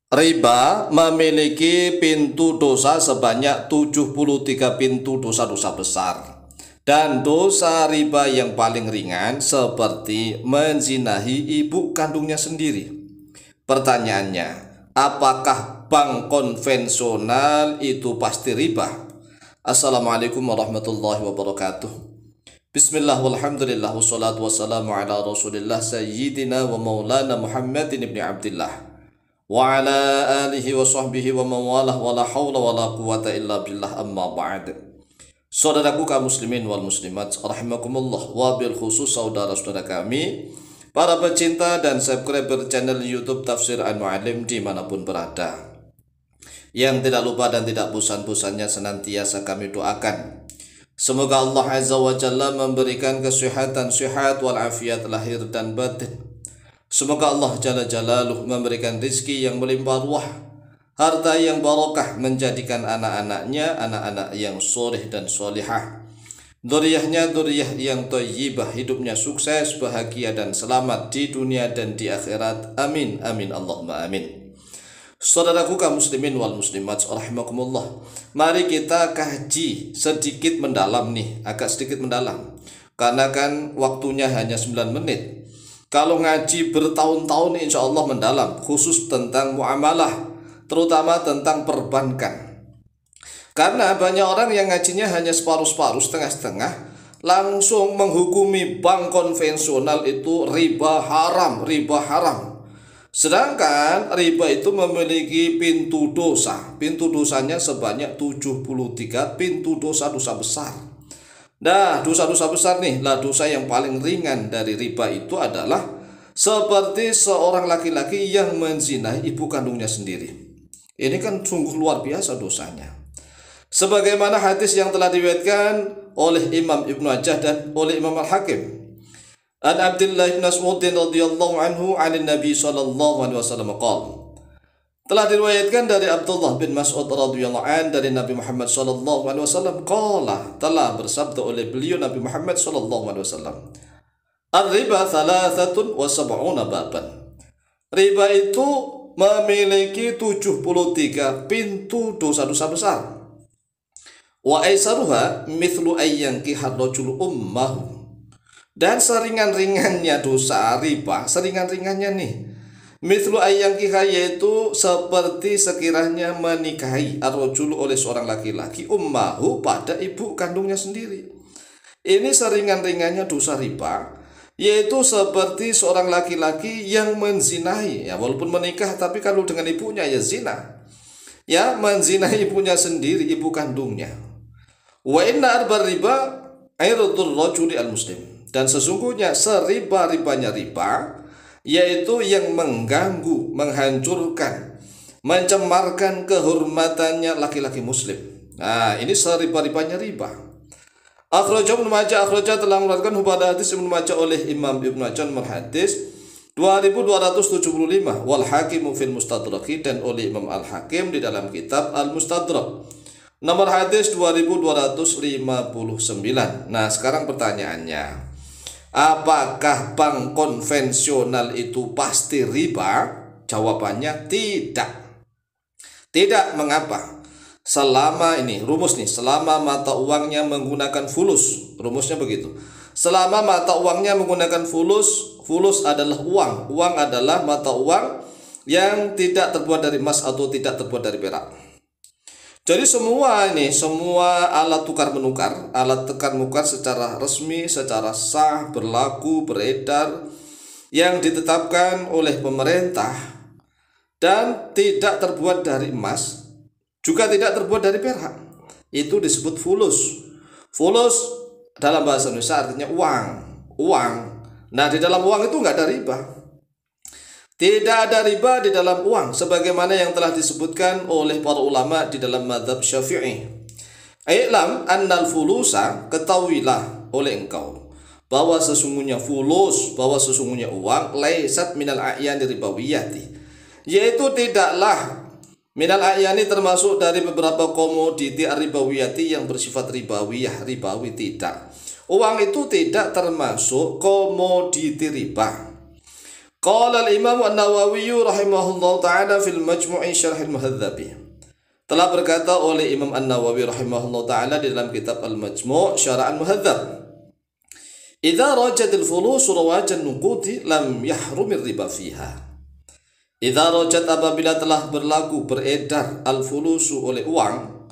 Riba memiliki pintu dosa sebanyak 73 pintu dosa-dosa besar. Dan dosa riba yang paling ringan seperti menzinahi ibu kandungnya sendiri. Pertanyaannya, apakah bank konvensional itu pasti riba? Assalamualaikum warahmatullahi wabarakatuh. Bismillah walhamdulillah wassalatu wassalamu ala rasulillah sayyidina wa maulana Muhammadin ibni Abdillah wa ala alihi wa sahbihi wa mawalah wa la hawla wa la quwata illa billah amma ba'd. Saudaraku kaum muslimin wal muslimat rahimakumullah, wa bil khusus saudara-saudara kami para pecinta dan subscriber channel YouTube Tafsir Al-Mu'allim dimanapun berada, yang tidak lupa dan tidak bosan-bosannya senantiasa kami doakan semoga Allah Azza wa Jalla memberikan kesehatan, sehat wal afiat lahir dan batin. Semoga Allah Jalla Jalaluh memberikan rizki yang melimpah ruah, harta yang barokah, menjadikan anak-anaknya anak-anak yang soleh dan solihah, dzurriyyahnya dzurriyyah yang thayyibah, hidupnya sukses, bahagia dan selamat di dunia dan di akhirat. Amin amin Allahumma amin. Saudaraku kaum muslimin wal muslimat rahimakumullah, mari kita kaji sedikit mendalam nih, agak sedikit mendalam, karena kan waktunya hanya 9 menit. Kalau ngaji bertahun-tahun insya Allah mendalam, khusus tentang muamalah, terutama tentang perbankan. Karena banyak orang yang ngajinya hanya separuh-separuh, setengah-setengah, langsung menghukumi bank konvensional itu riba haram, riba haram. Sedangkan riba itu memiliki pintu dosa. Pintu dosanya sebanyak 73 pintu dosa-dosa besar. Nah, dosa-dosa besar nih, lah dosa yang paling ringan dari riba itu adalah seperti seorang laki-laki yang menzinahi ibu kandungnya sendiri. Ini kan sungguh luar biasa dosanya. Sebagaimana hadis yang telah diriwayatkan oleh Imam Ibnu Majah dan oleh Imam Al-Hakim. An Abdullah bin Mas'ud radhiyallahu anhu 'anil Nabi sallallahu alaihi wasallam qala. Telah diriwayatkan dari Abdullah bin Mas'ud radhiyallahu an dari Nabi Muhammad sallallahu alaihi wasallam qala, telah bersabda oleh beliau Nabi Muhammad sallallahu alaihi wasallam, "Ar-riba 73 baban." Riba itu memiliki 73 pintu dosa-dosa besar. Wa aisaruha mithlu ayyankihar rajul ummahu. Dan seringan-ringannya dosa riba, seringan-ringannya nih, mithlu ayyankihah, yaitu seperti sekiranya menikahi ar-rajul oleh seorang laki-laki ummahu, pada ibu kandungnya sendiri. Ini seringan-ringannya dosa riba, yaitu seperti seorang laki-laki yang menzinahi, ya walaupun menikah tapi kalau dengan ibunya ya zina, ya menzinahi ibunya sendiri, ibu kandungnya. Wa inna arbar riba airatul rajuli al-muslim. Dan sesungguhnya seriba-ribanya riba, yaitu yang mengganggu, menghancurkan, mencemarkan kehormatannya laki-laki muslim. Nah, ini seriba-ribanya riba. Akhrajahu Ibnu Majah, telah mengeluarkan pada hadis Ibnu Majah oleh Imam Ibnu Majah hadis 2275, wal Hakim fil Mustadrak, dan oleh Imam Al-Hakim di dalam kitab Al-Mustadrak nomor hadis 2259. Nah, sekarang pertanyaannya, apakah bank konvensional itu pasti riba? Jawabannya tidak. Tidak, mengapa? Selama ini, rumus nih, selama mata uangnya menggunakan fulus. Rumusnya begitu. Selama mata uangnya menggunakan fulus, fulus adalah uang. Uang adalah mata uang yang tidak terbuat dari emas atau tidak terbuat dari perak. Jadi semua alat tukar menukar, alat tukar menukar secara resmi, secara sah, berlaku, beredar, yang ditetapkan oleh pemerintah dan tidak terbuat dari emas, juga tidak terbuat dari perak, itu disebut fulus. Fulus dalam bahasa Indonesia artinya uang. Nah, di dalam uang itu nggak ada riba. Tidak ada riba di dalam uang, sebagaimana yang telah disebutkan oleh para ulama di dalam mazhab Syafi'i. I'lam annal fulusa, ketahuilah oleh engkau bahwa sesungguhnya fulus, bahwa sesungguhnya uang, laisat minal a'yani ribawiyati, yaitu tidaklah minal a'yani termasuk dari beberapa komoditi ribawiyati yang bersifat ribawiyah, ribawi, tidak. Uang itu tidak termasuk komoditi riba. Qala al-Imam An-Nawawi rahimahullah ta'ala fil Majmu'i Syarh al-Muhadzab. Telah berkata oleh Imam An-Nawawi rahimahullah ta'ala di dalam kitab Al-Majmu' Syarh al-Muhadzab, idza rajatil fulus rawajan nuqudi lam yahrumir riba fiha. Idza rajat, apabila telah berlaku beredar al-fulusu oleh uang,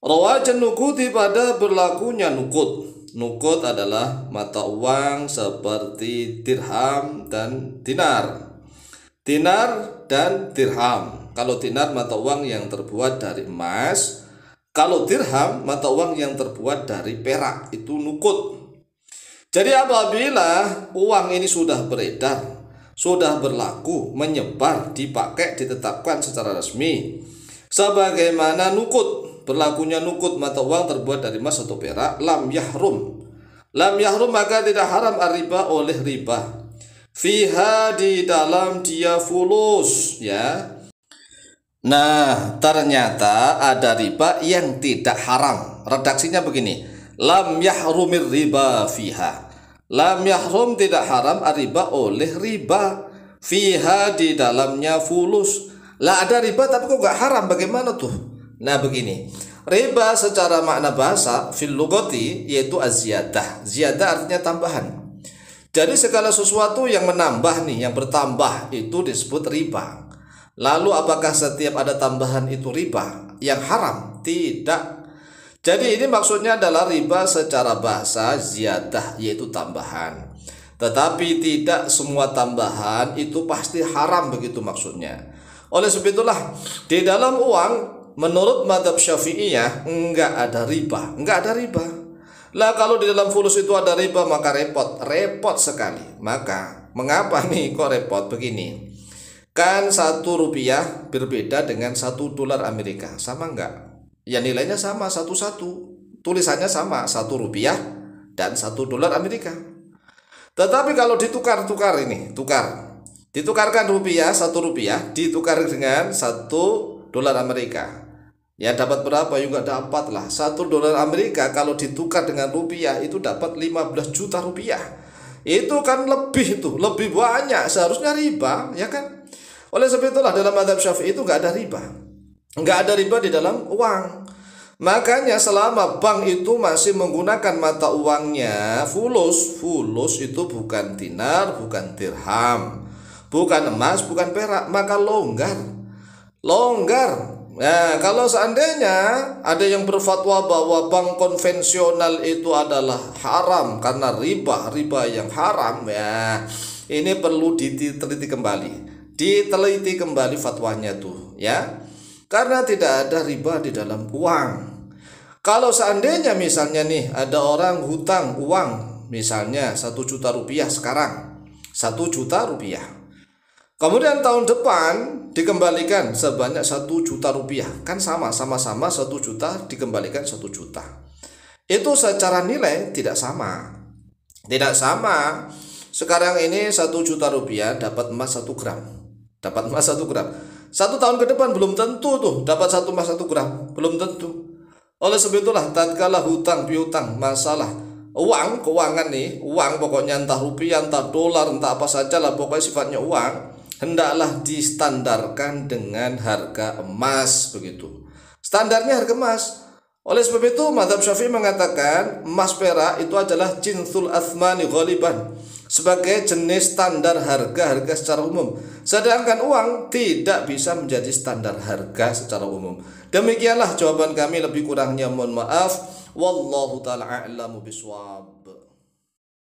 rawajan nuqudi, pada berlakunya nuqud. Nuqud adalah mata uang seperti dirham dan dinar. Dinar dan dirham. Kalau dinar mata uang yang terbuat dari emas, kalau dirham mata uang yang terbuat dari perak, itu nuqud. Jadi apabila uang ini sudah beredar, sudah berlaku, menyebar, dipakai, ditetapkan secara resmi sebagaimana nuqud, berlakunya nuqud mata uang terbuat dari emas atau perak, lam yahrum, maka tidak haram riba oleh riba fiha, di dalam dia fulus, ya. Nah, ternyata ada riba yang tidak haram. Redaksinya begini, lam yahrumir riba fiha. Lam yahrum, tidak haram riba oleh riba fiha, di dalamnya fulus. Lah ada riba tapi kok gak haram, bagaimana tuh? Nah begini, riba secara makna bahasa fil lugati yaitu az-ziyadah. Ziyadah artinya tambahan. Jadi segala sesuatu yang menambah nih, yang bertambah, itu disebut riba. Lalu apakah setiap ada tambahan itu riba yang haram? Tidak. Jadi ini maksudnya adalah riba secara bahasa ziyadah, yaitu tambahan. Tetapi tidak semua tambahan itu pasti haram, begitu maksudnya. Oleh sebab itulah di dalam uang menurut mazhab Syafi'iyah enggak ada riba, Lah kalau di dalam fulus itu ada riba maka repot sekali. Maka mengapa nih kok repot begini? Kan 1 rupiah berbeda dengan 1 dolar Amerika, sama enggak? Ya nilainya sama, satu-satu, tulisannya sama, 1 rupiah dan 1 dolar Amerika. Tetapi kalau ditukarkan rupiah, 1 rupiah ditukar dengan 1 dolar Amerika, ya dapat berapa juga dapat lah. 1 dolar Amerika kalau ditukar dengan rupiah itu dapat 15 juta rupiah. Itu kan lebih banyak, seharusnya riba, ya kan? Oleh sebab itulah dalam mazhab Syafi'i itu enggak ada riba. Enggak ada riba di dalam uang. Makanya selama bank itu masih menggunakan mata uangnya fulus itu bukan dinar, bukan dirham, bukan emas, bukan perak, maka longgar. Nah, kalau seandainya ada yang berfatwa bahwa bank konvensional itu adalah haram karena riba yang haram, ya ini perlu diteliti kembali fatwanya tuh, ya. Karena tidak ada riba di dalam uang. Kalau seandainya misalnya nih ada orang hutang uang, misalnya 1 juta rupiah sekarang, 1 juta rupiah. Kemudian tahun depan dikembalikan sebanyak 1 juta rupiah, kan sama-sama 1 juta dikembalikan 1 juta. Itu secara nilai tidak sama. Sekarang ini 1 juta rupiah dapat emas 1 gram. 1 tahun ke depan belum tentu tuh dapat 1 emas 1 gram, belum tentu. Oleh sebab itulah tatkala hutang piutang masalah uang, keuangan nih, uang pokoknya entah rupiah, entah dolar, entah apa saja lah, pokoknya sifatnya uang, hendaklah distandarkan dengan harga emas, begitu. Standarnya harga emas. Oleh sebab itu mazhab Syafi'i mengatakan emas perak itu adalah jinsul athmani ghaliban, sebagai jenis standar harga secara umum. Sedangkan uang tidak bisa menjadi standar harga secara umum. Demikianlah jawaban kami, lebih kurangnya mohon maaf. Wallahu ta'ala a'lamu bishawab.